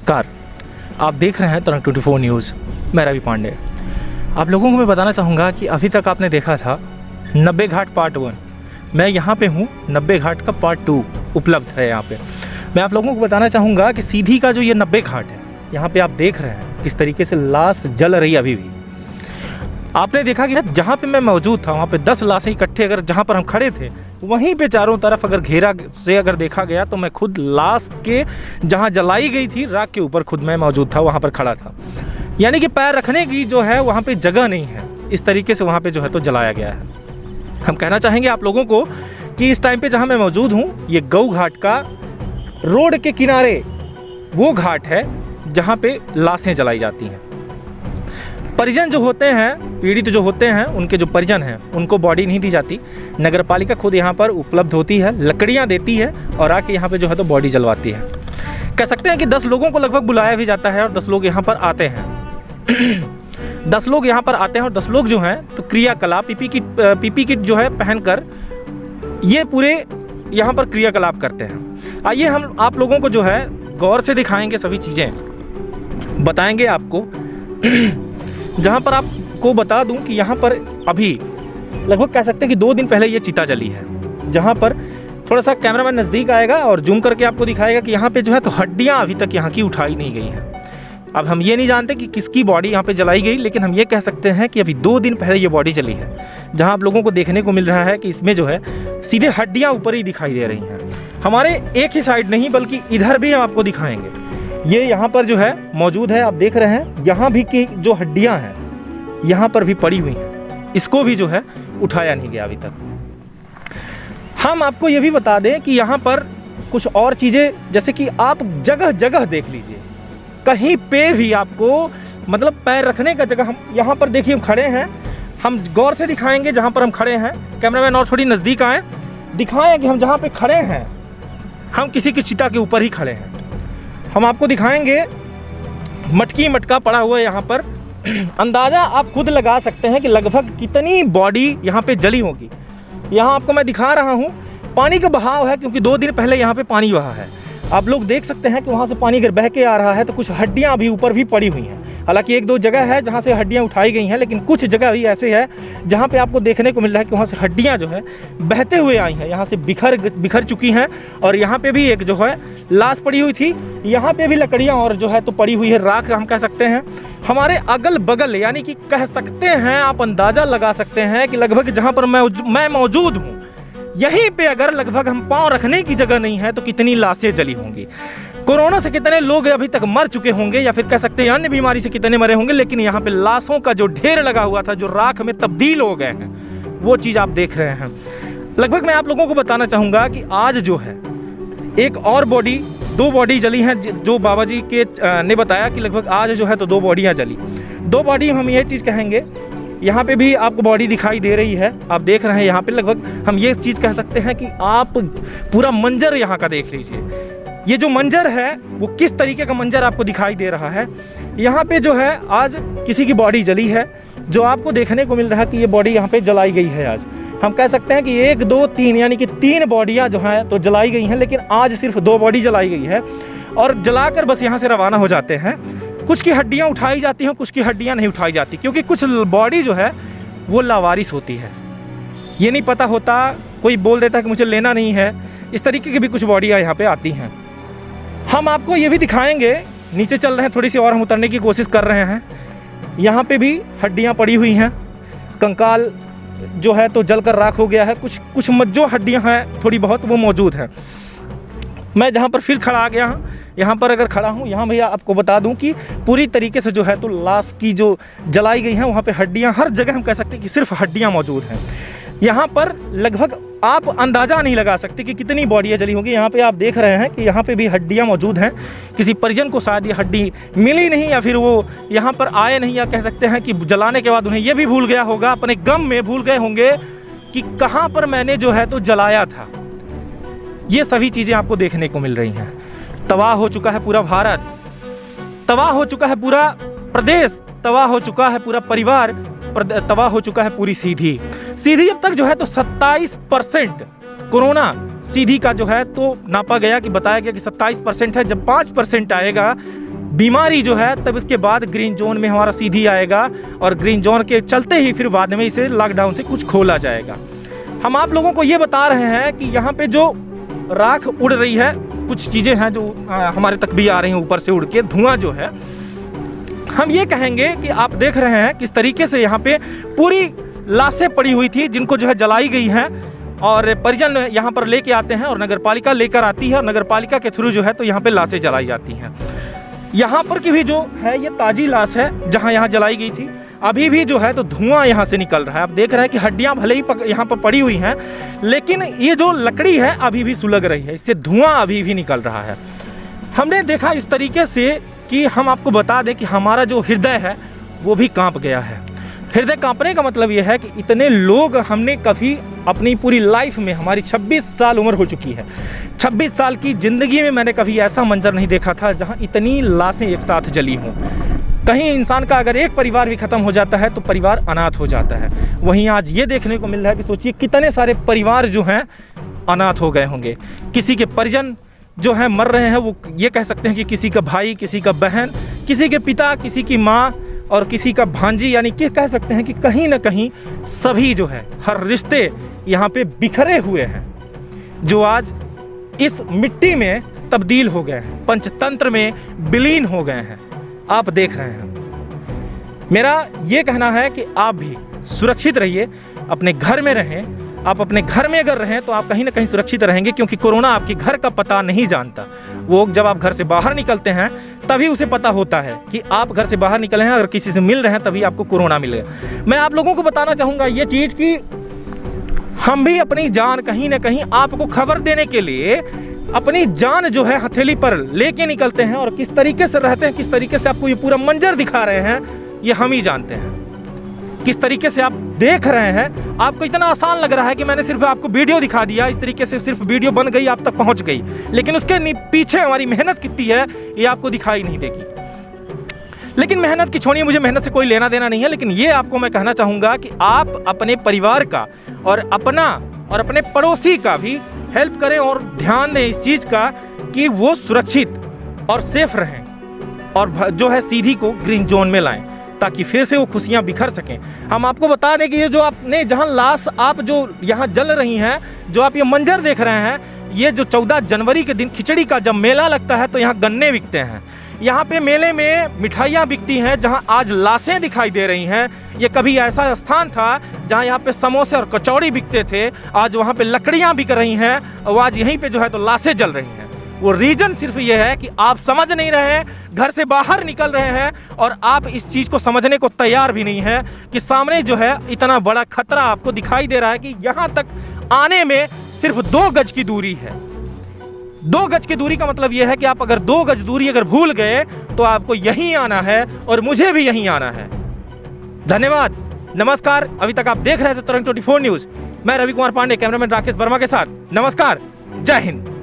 नमस्कार, आप देख रहे हैं तरंग 24 न्यूज़। मैं रवि पांडे। आप लोगों को मैं बताना चाहूँगा कि अभी तक आपने देखा था 90 घाट पार्ट 1। मैं यहाँ पे हूँ, 90 घाट का पार्ट 2 उपलब्ध है यहाँ पे। मैं आप लोगों को बताना चाहूँगा कि सीधी का जो ये 90 घाट है, यहाँ पे आप देख रहे हैं किस तरीके से लाश जल रही है। अभी भी आपने देखा कि जहाँ पे मैं मौजूद था वहाँ पे 10 लाशें इकट्ठे, अगर जहाँ पर हम खड़े थे वहीं पे चारों तरफ अगर घेरा से अगर देखा गया तो मैं खुद लाश के जहाँ जलाई गई थी राख के ऊपर खुद मैं मौजूद था, वहाँ पर खड़ा था। यानी कि पैर रखने की जो है वहाँ पे जगह नहीं है, इस तरीके से वहाँ पे जो है तो जलाया गया है। हम कहना चाहेंगे आप लोगों को कि इस टाइम पे जहाँ मैं मौजूद हूँ ये गऊ घाट का रोड के किनारे वो घाट है जहाँ पे लाशें जलाई जाती हैं। परिजन जो होते हैं, पीड़ित जो होते हैं, उनके जो परिजन हैं उनको बॉडी नहीं दी जाती। नगर पालिका खुद यहाँ पर उपलब्ध होती है, लकड़ियाँ देती है और आके यहाँ पे जो है तो बॉडी जलवाती है। कह सकते हैं कि 10 लोगों को लगभग बुलाया भी जाता है और 10 लोग यहाँ पर आते हैं। 10 लोग यहाँ पर आते हैं और 10 लोग जो हैं तो क्रियाकलाप पीपी किट जो है पहनकर ये पूरे यहाँ पर क्रियाकलाप करते हैं। आइए हम आप लोगों को जो है गौर से दिखाएंगे, सभी चीज़ें बताएंगे आपको। जहाँ पर आपको बता दूं कि यहाँ पर अभी लगभग कह सकते हैं कि 2 दिन पहले ये चिता जली है। जहाँ पर थोड़ा सा कैमरामैन नज़दीक आएगा और जूम करके आपको दिखाएगा कि यहाँ पे जो है तो हड्डियाँ अभी तक यहाँ की उठाई नहीं गई हैं। अब हम ये नहीं जानते कि किसकी बॉडी यहाँ पे जलाई गई, लेकिन हम ये कह सकते हैं कि अभी 2 दिन पहले ये बॉडी जली है। जहाँ आप लोगों को देखने को मिल रहा है कि इसमें जो है सीधे हड्डियाँ ऊपर ही दिखाई दे रही हैं। हमारे एक ही साइड नहीं बल्कि इधर भी हम आपको दिखाएँगे। ये यहाँ पर जो है मौजूद है, आप देख रहे हैं यहाँ भी की जो हड्डियाँ हैं यहाँ पर भी पड़ी हुई हैं, इसको भी जो है उठाया नहीं गया अभी तक। हम आपको ये भी बता दें कि यहाँ पर कुछ और चीज़ें, जैसे कि आप जगह जगह देख लीजिए, कहीं पे भी आपको मतलब पैर रखने का जगह, हम यहाँ पर देखिए हम खड़े हैं, हम गौर से दिखाएंगे जहाँ पर हम खड़े हैं। कैमरामैन और थोड़ी नज़दीक आएँ, दिखाएँ कि हम जहाँ पे खड़े हैं हम किसी की चिता के ऊपर ही खड़े हैं। हम आपको दिखाएंगे मटकी मटका पड़ा हुआ है यहाँ पर। अंदाज़ा आप खुद लगा सकते हैं कि लगभग कितनी बॉडी यहाँ पे जली होगी। यहाँ आपको मैं दिखा रहा हूँ, पानी का बहाव है क्योंकि 2 दिन पहले यहाँ पे पानी बहा है। आप लोग देख सकते हैं कि वहाँ से पानी अगर बह के आ रहा है तो कुछ हड्डियाँ अभी ऊपर भी पड़ी हुई हैं। हालांकि 1-2 जगह है जहाँ से हड्डियाँ उठाई गई हैं, लेकिन कुछ जगह भी ऐसे है जहाँ पे आपको देखने को मिल रहा है कि वहाँ से हड्डियाँ जो है बहते हुए आई हैं, यहाँ से बिखर चुकी हैं। और यहाँ पे भी एक जो है लाश पड़ी हुई थी, यहाँ पे भी लकड़ियाँ और जो है तो पड़ी हुई है, राख हम कह सकते हैं। हमारे अगल बगल यानी कि कह सकते हैं, आप अंदाज़ा लगा सकते हैं कि लगभग जहाँ पर मैं मौजूद हूँ यहीं पे अगर लगभग हम पाँव रखने की जगह नहीं है तो कितनी लाशें जली होंगी। कोरोना से कितने लोग अभी तक मर चुके होंगे या फिर कह सकते हैं अन्य बीमारी से कितने मरे होंगे, लेकिन यहाँ पे लाशों का जो ढेर लगा हुआ था, जो राख में तब्दील हो गए हैं, वो चीज़ आप देख रहे हैं। लगभग मैं आप लोगों को बताना चाहूँगा कि आज जो है एक और बॉडी, 2 बॉडी जली हैं, जो बाबा जी के ने बताया कि लगभग आज जो है तो 2 बॉडियाँ जली। 2 बॉडी हम ये चीज़ कहेंगे, यहाँ पे भी आपको बॉडी दिखाई दे रही है, आप देख रहे हैं यहाँ पे। लगभग हम ये चीज़ कह सकते हैं कि आप पूरा मंजर यहाँ का देख लीजिए। ये जो मंजर है वो किस तरीके का मंजर आपको दिखाई दे रहा है। यहाँ पे जो है आज किसी की बॉडी जली है, जो आपको देखने को मिल रहा है कि ये बॉडी यहाँ पे जलाई गई है। आज हम कह सकते हैं कि 1, 2, 3 यानी कि 3 बॉडियाँ जो हैं तो जलाई गई हैं, लेकिन आज सिर्फ 2 बॉडी जलाई गई है और जलाकर बस यहाँ से रवाना हो जाते हैं। कुछ की हड्डियाँ उठाई जाती हैं, कुछ की हड्डियाँ नहीं उठाई जाती, क्योंकि कुछ बॉडी जो है वो लावारिस होती है। ये नहीं पता होता, कोई बोल देता है कि मुझे लेना नहीं है, इस तरीके की भी कुछ बॉडियाँ यहाँ पे आती हैं। हम आपको ये भी दिखाएंगे, नीचे चल रहे हैं थोड़ी सी और हम उतरने की कोशिश कर रहे हैं। यहाँ पे भी हड्डियाँ पड़ी हुई हैं, कंकाल जो है तो जलकर राख हो गया है। कुछ जो हड्डियाँ हैं थोड़ी बहुत वो मौजूद हैं। मैं जहाँ पर फिर खड़ा आ गया हूँ, यहाँ पर अगर खड़ा हूँ, यहाँ भैया आपको बता दूँ कि पूरी तरीके से जो है तो लाश की जो जलाई गई हैं वहाँ पे हड्डियाँ हर जगह, हम कह सकते हैं कि सिर्फ हड्डियाँ मौजूद हैं। यहाँ पर लगभग आप अंदाज़ा नहीं लगा सकते कि कितनी बॉडियाँ जली होंगी। यहाँ पे आप देख रहे हैं कि यहाँ पे भी हड्डियाँ मौजूद हैं। किसी परिजन को शायद ये हड्डी मिली नहीं या फिर वो यहाँ पर आए नहीं, या कह सकते हैं कि जलाने के बाद उन्हें ये भी भूल गया होगा, अपने गम में भूल गए होंगे कि कहाँ पर मैंने जो है तो जलाया था। ये सभी चीज़ें आपको देखने को मिल रही हैं। तबाह हो चुका है पूरा भारत, तबाह हो चुका है पूरा प्रदेश, तबाह हो चुका है पूरा परिवार, तबाह हो चुका है पूरी सीधी। अब तक जो है तो 27% कोरोना सीधी का जो है तो नापा गया कि बताया गया कि 27% है। जब 5% आएगा बीमारी जो है तब इसके बाद ग्रीन जोन में हमारा सीधी आएगा और ग्रीन जोन के चलते ही फिर बाद में इसे लॉकडाउन से कुछ खोला जाएगा। हम आप लोगों को ये बता रहे हैं कि यहाँ पे जो राख उड़ रही है, कुछ चीज़ें हैं जो हमारे तक भी आ रही हैं ऊपर से उड़ के, धुआं जो है, हम ये कहेंगे कि आप देख रहे हैं किस तरीके से यहाँ पे पूरी लाशें पड़ी हुई थी जिनको जो है जलाई गई हैं और परिजन यहाँ पर लेके आते हैं और नगर पालिका लेकर आती है और नगर पालिका के थ्रू जो है तो यहाँ पे लाशें जलाई जाती हैं। यहाँ पर की भी जो है ये ताज़ी लाश है जहाँ यहाँ जलाई गई थी, अभी भी जो है तो धुआं यहाँ से निकल रहा है। आप देख रहे हैं कि हड्डियाँ भले ही यहाँ पर पड़ी हुई हैं, लेकिन ये जो लकड़ी है अभी भी सुलग रही है, इससे धुआं अभी भी निकल रहा है। हमने देखा इस तरीके से कि हम आपको बता दें कि हमारा जो हृदय है वो भी कांप गया है। हृदय कांपने का मतलब ये है कि इतने लोग हमने कभी अपनी पूरी लाइफ में, हमारी 26 साल उम्र हो चुकी है, 26 साल की ज़िंदगी में मैंने कभी ऐसा मंजर नहीं देखा था जहां इतनी लाशें एक साथ जली हों। कहीं इंसान का अगर एक परिवार भी ख़त्म हो जाता है तो परिवार अनाथ हो जाता है, वहीं आज ये देखने को मिल रहा है कि सोचिए कितने सारे परिवार जो हैं अनाथ हो गए होंगे। किसी के परिजन जो हैं मर रहे हैं, वो ये कह सकते हैं कि किसी का भाई, किसी का बहन, किसी के पिता, किसी की माँ और किसी का भांजी, यानी कि कह सकते हैं कि कहीं ना कहीं सभी जो है हर रिश्ते यहाँ पे बिखरे हुए हैं जो आज इस मिट्टी में तब्दील हो गए हैं, पंचतंत्र में विलीन हो गए हैं। आप देख रहे हैं। मेरा ये कहना है कि आप भी सुरक्षित रहिए, अपने घर में रहें। आप अपने घर में अगर रहें तो आप कहीं ना कहीं सुरक्षित रहेंगे, क्योंकि कोरोना आपके घर का पता नहीं जानता। वो जब आप घर से बाहर निकलते हैं तभी उसे पता होता है कि आप घर से बाहर निकले हैं, अगर किसी से मिल रहे हैं तभी आपको कोरोना मिल गया। मैं आप लोगों को बताना चाहूँगा ये चीज़ कि हम भी अपनी जान कहीं ना कहीं आपको खबर देने के लिए अपनी जान जो है हथेली पर लेके निकलते हैं, और किस तरीके से रहते हैं, किस तरीके से आपको ये पूरा मंजर दिखा रहे हैं, ये हम ही जानते हैं। किस तरीके से आप देख रहे हैं, आपको इतना आसान लग रहा है कि मैंने सिर्फ आपको वीडियो दिखा दिया, इस तरीके से सिर्फ वीडियो बन गई, आप तक पहुंच गई, लेकिन उसके पीछे हमारी मेहनत कितनी है ये आपको दिखाई नहीं देगी। लेकिन मेहनत की छोड़िए, मुझे मेहनत से कोई लेना देना नहीं है, लेकिन ये आपको मैं कहना चाहूँगा कि आप अपने परिवार का और अपने पड़ोसी का भी हेल्प करें और ध्यान दें इस चीज़ का कि वो सुरक्षित और सेफ रहें और जो है सीधी को ग्रीन जोन में लाएं, ताकि फिर से वो खुशियां बिखर सकें। हम आपको बता दें कि ये जो आपने जहां लाश आप जो यहाँ जल रही हैं, जो आप ये मंजर देख रहे हैं, ये जो 14 जनवरी के दिन खिचड़ी का जब मेला लगता है तो यहाँ गन्ने बिकते हैं, यहाँ पे मेले में मिठाइयाँ बिकती हैं, जहाँ आज लाशें दिखाई दे रही हैं। ये कभी ऐसा स्थान था जहाँ यहाँ पे समोसे और कचौड़ी बिकते थे, आज वहाँ पे लकड़ियाँ बिक रही हैं और आज यहीं पे जो है तो लाशें जल रही हैं। वो रीजन सिर्फ ये है कि आप समझ नहीं रहे हैं, घर से बाहर निकल रहे हैं और आप इस चीज़ को समझने को तैयार भी नहीं है कि सामने जो है इतना बड़ा खतरा आपको दिखाई दे रहा है कि यहाँ तक आने में सिर्फ 2 गज की दूरी है। 2 गज की दूरी का मतलब यह है कि आप अगर 2 गज दूरी अगर भूल गए तो आपको यहीं आना है और मुझे भी यहीं आना है। धन्यवाद, नमस्कार। अभी तक आप देख रहे थे तरंग 24 न्यूज़। मैं रवि कुमार पांडे, कैमरामैन राकेश वर्मा के साथ। नमस्कार, जय हिंद।